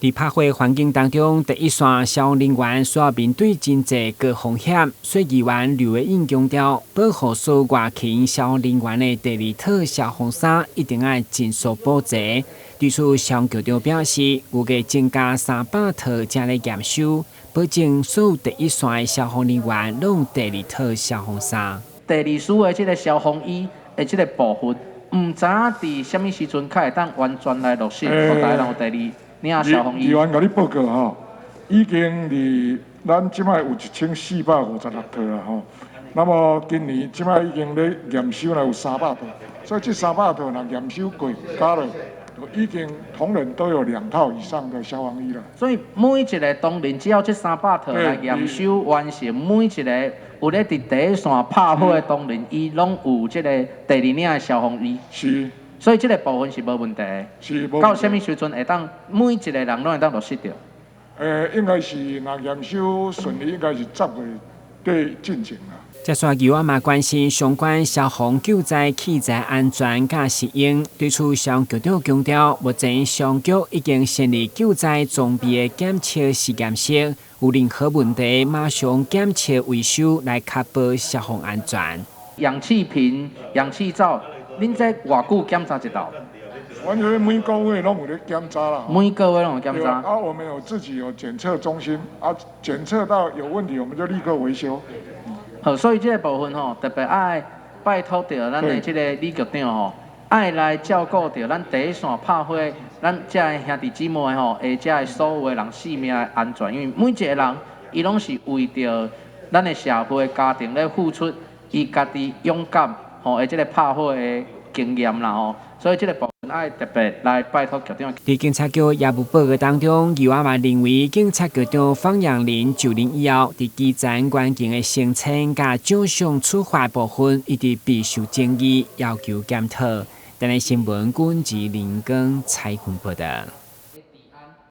在拍火环境当中，第一线消防人员需要面对真济个风险，所以议员刘伟英强调，保护所有外勤消防人员的第二套消防衫一定要尽速补齐。对此，消防局长表示，预计增加300套正在验收，保证所有第一线的消防人员拢有第二套消防衫。第二属的这个消防衣的这个部分，唔知影伫什么时阵才会当完全来落实，互大家有第二。消防衣。议员甲你报告吼，已经伫咱即摆有1456套啦吼。那么今年即摆已经咧验收了有300套，所以这300套若验收过加了，已经同仁都有2套以上的消防衣了。所以每一个同仁只要这300套来验收完成，每一个有咧伫第一线拍火的同仁，伊拢有这个第二领的消防衣。是。所以这个部分是无问题的。是。到什么时阵会当每一个人拢会当落实到？应该是若验收顺利，应该是10月底进行啦。接续议员嘛关心相关消防救灾器材安全甲适应，对此消防局长强调，目前消防局已经成立救灾装备的检测实验室，有任何问题马上检测维修来确保消防安全。氧气瓶、氧气罩。恁这偌久检查一道？完全每个月拢有咧检查啦。每个月拢有检查。我们有自己有检测中心，检测到有问题，我们就立刻维修。好，所以这个部分吼，特别爱拜托到咱的这个李局长吼，爱来照顾到咱第一线拍火，咱这兄弟姊妹吼，这所有的人性命的安全，因为每一个人伊拢是为着咱的社会家庭咧付出，伊家己勇敢。而这个拍火的经验啦吼，所以这个部分爱特别来拜托局长。在警察局业务报告当中，议员嘛认为警察局长方扬林就任以后，在基层环境的升迁甲奖赏处罚部分，一直备受争议，要求检讨。但系新闻管制林根采访报道。